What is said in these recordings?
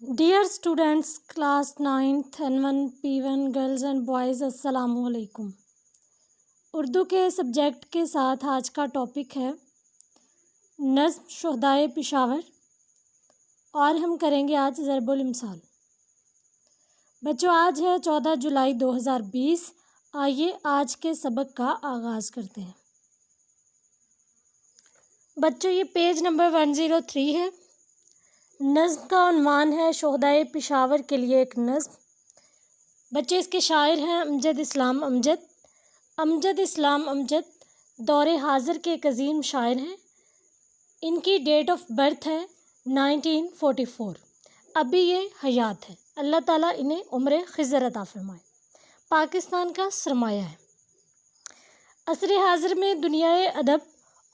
Dear students, class 9th N1 P1 girls and boys, السلام علیکم. اردو کے سبجیکٹ کے ساتھ آج کا ٹاپک ہے نظم شہدائے پشاور اور ہم کریں گے آج ضرب الامثال. بچوں آج ہے 14 جولائی 2020. آئیے آج کے سبق کا آغاز کرتے ہیں. بچوں یہ پیج نمبر 103 ہے. نظم کا عنوان ہے شہدائے پشاور کے لیے ایک نظم. بچے اس کے شاعر ہیں امجد اسلام امجد. امجد اسلام امجد دور حاضر کے ایک عظیم شاعر ہیں. ان کی ڈیٹ آف برتھ ہے 1944. ابھی یہ حیات ہے. اللہ تعالیٰ انہیں عمر خضر عطا فرمائے. پاکستان کا سرمایہ ہے. عصر حاضر میں دنیائے ادب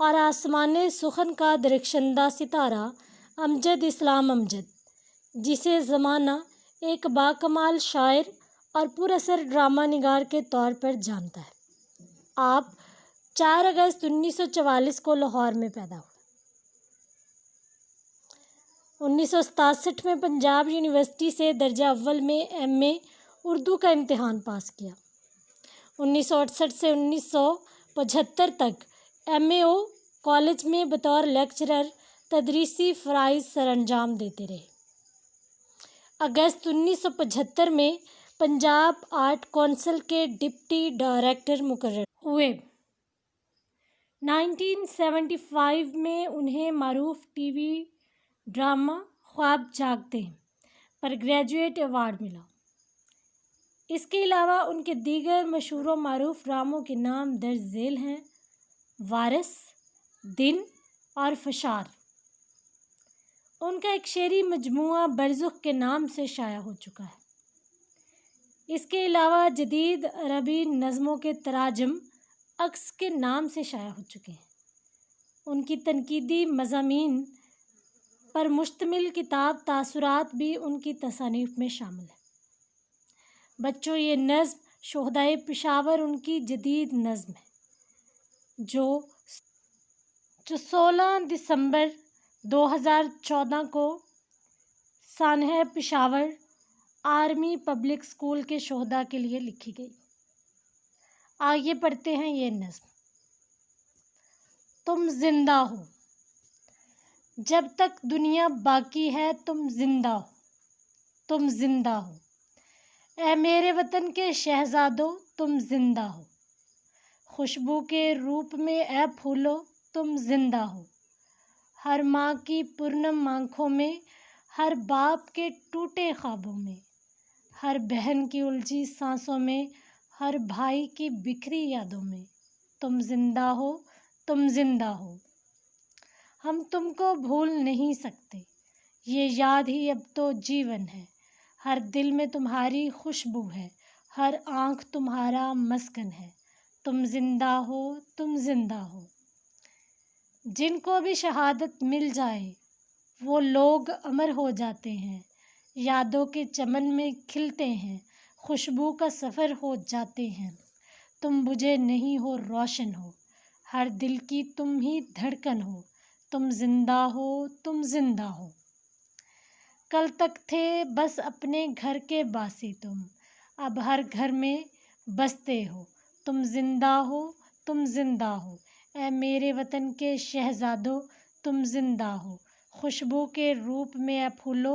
اور آسمان سخن کا درخشندہ ستارہ امجد اسلام امجد، جسے زمانہ ایک باکمال شاعر اور پر اثر ڈرامہ نگار کے طور پر جانتا ہے. آپ 4 اگست 1944 کو لاہور میں پیدا ہوئے. 1967 میں پنجاب یونیورسٹی سے درجہ اول میں ایم اے اردو کا امتحان پاس کیا. 1968 سے 1975 تک ایم اے او کالج میں بطور لیکچرر تدریسی فرائض سر انجام دیتے رہے. اگست 1975 میں پنجاب آرٹ کونسل کے ڈپٹی ڈائریکٹر مقرر ہوئے. 1975 میں انہیں معروف ٹی وی ڈرامہ خواب جاگتے ہیں پر گریجویٹ ایوارڈ ملا. اس کے علاوہ ان کے دیگر مشہور و معروف ڈراموں کے نام درج ذیل ہیں: وارث، دن اور فشار. ان کا ایک شعری مجموعہ برزخ کے نام سے شائع ہو چکا ہے. اس کے علاوہ جدید عربی نظموں کے تراجم عکس کے نام سے شائع ہو چکے ہیں. ان کی تنقیدی مضامین پر مشتمل کتاب تاثرات بھی ان کی تصانیف میں شامل ہے. بچوں یہ نظم شہدائے پشاور ان کی جدید نظم ہے جو 16 دسمبر 2014 کو سانحہ پشاور آرمی پبلک اسکول کے شہداء کے لیے لکھی گئی. آئیے پڑھتے ہیں یہ نظم. تم زندہ ہو جب تک دنیا باقی ہے، تم زندہ ہو، تم زندہ ہو. اے میرے وطن کے شہزادوں، تم زندہ ہو. خوشبو کے روپ میں اے پھولو، تم زندہ ہو. ہر ماں کی پرنم آنکھوں میں، ہر باپ کے ٹوٹے خوابوں میں، ہر بہن کی الجھی سانسوں میں، ہر بھائی کی بکھری یادوں میں، تم زندہ ہو، تم زندہ ہو. ہم تم کو بھول نہیں سکتے، یہ یاد ہی اب تو جیون ہے. ہر دل میں تمہاری خوشبو ہے، ہر آنکھ تمہارا مسکن ہے. تم زندہ ہو، تم زندہ ہو. جن کو بھی شہادت مل جائے وہ لوگ امر ہو جاتے ہیں. یادوں کے چمن میں کھلتے ہیں، خوشبو کا سفر ہو جاتے ہیں. تم بجھے نہیں ہو، روشن ہو، ہر دل کی تم ہی دھڑکن ہو. تم زندہ ہو، تم زندہ ہو. کل تک تھے بس اپنے گھر کے باسی تم، اب ہر گھر میں بستے ہو. تم زندہ ہو، تم زندہ ہو. اے میرے وطن کے شہزادوں، تم زندہ ہو. خوشبو کے روپ میں اے پھولو،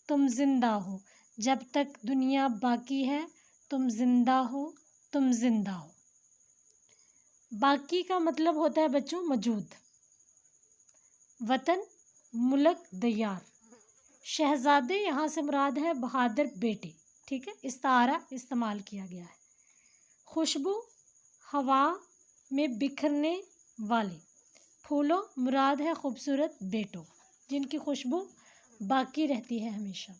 تم زندہ ہو. جب تک دنیا باقی ہے، تم زندہ ہو، تم زندہ ہو. باقی کا مطلب ہوتا ہے بچوں موجود. وطن، ملک، دیار. شہزادے یہاں سے مراد ہے بہادر بیٹے. ٹھیک ہے، استعارہ استعمال کیا گیا ہے. خوشبو، ہوا میں بکھرنے والے. پھولوں مراد ہے خوبصورت بیٹوں جن کی خوشبو باقی رہتی ہے ہمیشہ.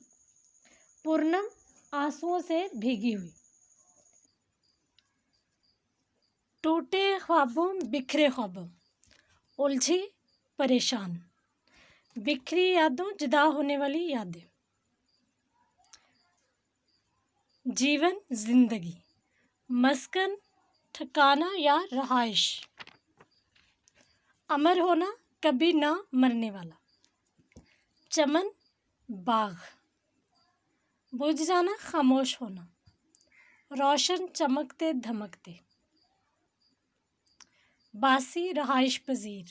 پورنم، آنسوؤں سے بھیگی ہوئی. ٹوٹے خوابوں، بکھرے خوابوں. الجھی، پریشان. بکھری یادوں، جدا ہونے والی یادیں. جیون، زندگی. مسکن، ٹھکانہ یا رہائش. امر ہونا، کبھی نہ مرنے والا. چمن، باغ. بجھ جانا، خاموش ہونا، روشن چمکتے دھمکتے، باسی رہائش پذیر،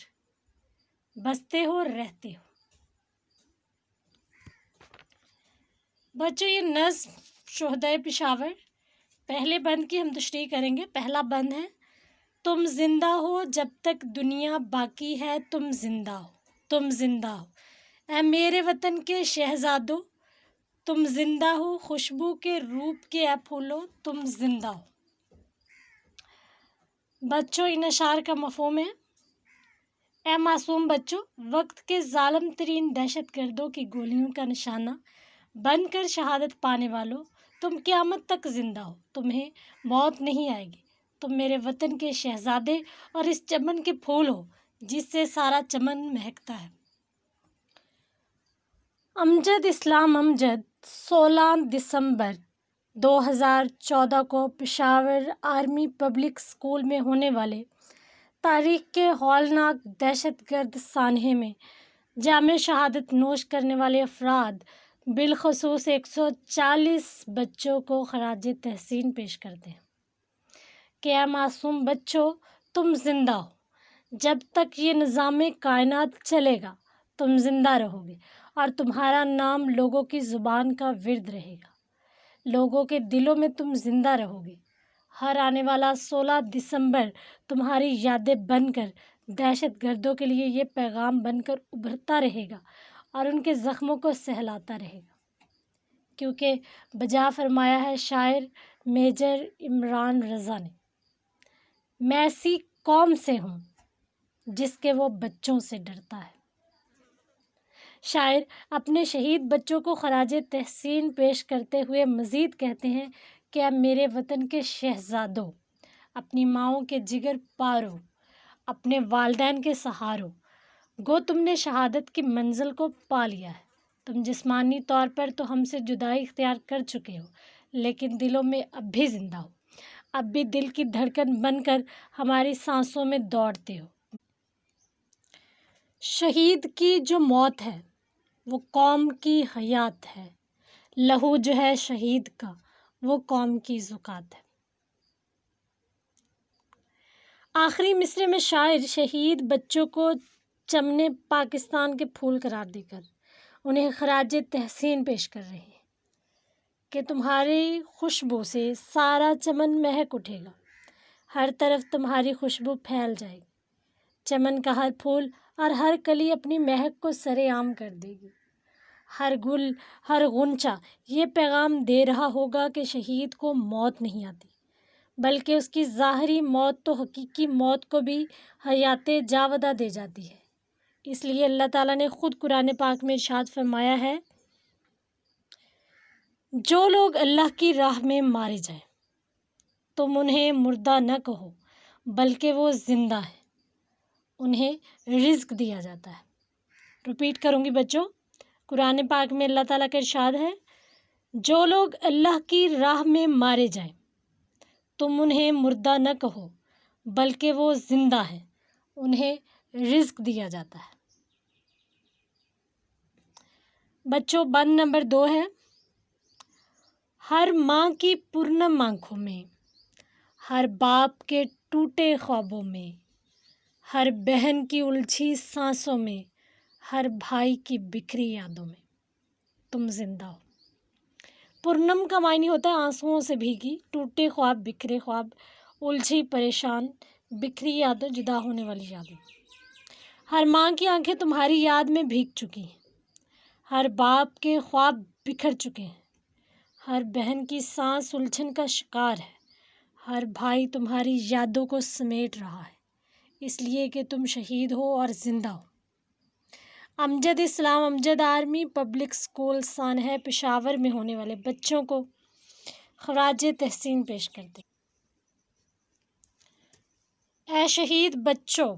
بستے ہو رہتے ہو۔ بچوں یہ نظم شہدائے پشاور پہلے بند کی ہم تشریح کریں گے۔ پہلا بند ہے: تم زندہ ہو جب تک دنیا باقی ہے، تم زندہ ہو، تم زندہ ہو، اے میرے وطن کے شہزادو، تم زندہ ہو، خوشبو کے روپ کے اے پھولو، تم زندہ ہو۔ بچوں ان اشعار کا مفہوم ہے: اے معصوم بچوں، وقت کے ظالم ترین دہشت گردوں کی گولیوں کا نشانہ بن کر شہادت پانے والوں، تم قیامت تک زندہ ہو، تمہیں موت نہیں آئے گی، تم میرے وطن کے شہزادے اور اس چمن کے پھول ہو جس سے سارا چمن مہکتا ہے۔ امجد اسلام امجد 16 دسمبر 2014 کو پشاور آرمی پبلک اسکول میں ہونے والے تاریخ کے ہولناک دہشت گرد سانحے میں جام شہادت نوش کرنے والے افراد بالخصوص 140 بچوں کو خراج تحسین پیش کرتے ہیں کہ اے معصوم بچوں، تم زندہ ہو، جب تک یہ نظام کائنات چلے گا تم زندہ رہو گے اور تمہارا نام لوگوں کی زبان کا ورد رہے گا، لوگوں کے دلوں میں تم زندہ رہو گے۔ ہر آنے والا 16 دسمبر تمہاری یادیں بن کر دہشت گردوں کے لیے یہ پیغام بن کر ابھرتا رہے گا اور ان کے زخموں کو سہلاتا رہے گا، کیونکہ بجا فرمایا ہے شاعر میجر عمران رضا نے: میں ایسی قوم سے ہوں جس کے وہ بچوں سے ڈرتا ہے۔ شاعر اپنے شہید بچوں کو خراج تحسین پیش کرتے ہوئے مزید کہتے ہیں کہ اے میرے وطن کے شہزادوں، اپنی ماؤں کے جگر پارو، اپنے والدین کے سہارو، گو تم نے شہادت کی منزل کو پا لیا ہے، تم جسمانی طور پر تو ہم سے جدائی اختیار کر چکے ہو، لیکن دلوں میں اب بھی زندہ ہو، اب بھی دل کی دھڑکن بن کر ہماری سانسوں میں دوڑتے ہو۔ شہید کی جو موت ہے وہ قوم کی حیات ہے، لہو جو ہے شہید کا وہ قوم کی زکات ہے۔ آخری مصرعے میں شاعر شہید بچوں کو چمن پاکستان کے پھول قرار دے کر انہیں خراج تحسین پیش کر رہے ہیں کہ تمہاری خوشبو سے سارا چمن مہک اٹھے گا، ہر طرف تمہاری خوشبو پھیل جائے گی، چمن کا ہر پھول اور ہر کلی اپنی مہک کو سرے عام کر دے گی، ہر گل، ہر غنچہ یہ پیغام دے رہا ہوگا کہ شہید کو موت نہیں آتی، بلکہ اس کی ظاہری موت تو حقیقی موت کو بھی حیات جاودہ دے جاتی ہے۔ اس لیے اللہ تعالیٰ نے خود قرآن پاک میں ارشاد فرمایا ہے: جو لوگ اللہ کی راہ میں مارے جائیں تم انہیں مردہ نہ کہو بلکہ وہ زندہ ہیں، انہیں رزق دیا جاتا ہے۔ ریپیٹ کروں گی بچوں، قرآن پاک میں اللہ تعالیٰ کا ارشاد ہے: جو لوگ اللہ کی راہ میں مارے جائیں تم انہیں مردہ نہ کہو بلکہ وہ زندہ ہیں، انہیں رزق دیا جاتا ہے۔ بچوں بند نمبر 2 ہے: ہر ماں کی پرنم آنکھوں میں، ہر باپ کے ٹوٹے خوابوں میں، ہر بہن کی الجھی سانسوں میں، ہر بھائی کی بکھری یادوں میں تم زندہ ہو۔ پرنم کا معنی ہوتا ہے آنسوؤں سے بھیگی، ٹوٹے خواب، بکھرے خواب، الجھی پریشان، بکھری یادیں، جدا ہونے والی یادیں۔ ہر ماں کی آنکھیں تمہاری یاد میں بھیگ چکی ہیں، ہر باپ کے خواب بکھر چکے ہیں، ہر بہن کی سانس الجھن کا شکار ہے، ہر بھائی تمہاری یادوں کو سمیٹ رہا ہے، اس لیے کہ تم شہید ہو اور زندہ ہو۔ امجد اسلام امجد آرمی پبلک اسکول سانحہ پشاور میں ہونے والے بچوں کو خراج تحسین پیش کرتے ہیں: اے شہید بچوں،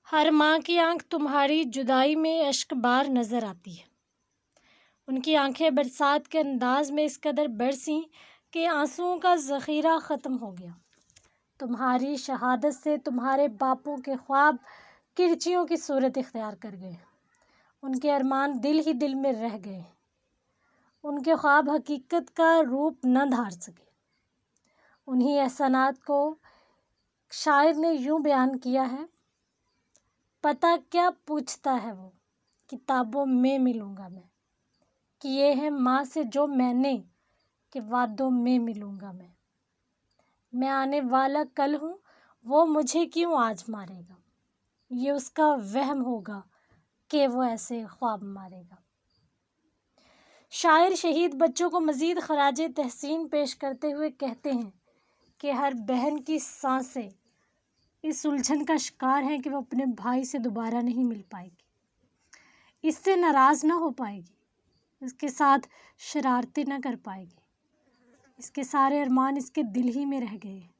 ہر ماں کی آنکھ تمہاری جدائی میں اشک بار نظر آتی ہے۔ ان کی آنکھیں برسات کے انداز میں اس قدر برسیں کہ آنسوؤں کا ذخیرہ ختم ہو گیا۔ تمہاری شہادت سے تمہارے باپوں کے خواب کرچیوں کی صورت اختیار کر گئے، ان کے ارمان دل ہی دل میں رہ گئے، ان کے خواب حقیقت کا روپ نہ دھار سکے۔ انہی احسانات کو شاعر نے یوں بیان کیا ہے: پتہ کیا پوچھتا ہے وہ، کتابوں میں ملوں گا میں، کیے ہیں ماں سے جو میں نے، کہ وعدوں میں ملوں گا میں آنے والا کل ہوں، وہ مجھے کیوں آج مارے گا، یہ اس کا وہم ہوگا کہ وہ ایسے خواب مارے گا۔ شاعر شہید بچوں کو مزید خراج تحسین پیش کرتے ہوئے کہتے ہیں کہ ہر بہن کی سانسیں اس الجھن کا شکار ہیں کہ وہ اپنے بھائی سے دوبارہ نہیں مل پائے گی، اس سے ناراض نہ ہو پائے گی، اس کے ساتھ شرارتیں نہ کر پائے گی، اس کے سارے ارمان اس کے دل ہی میں رہ گئے ہیں۔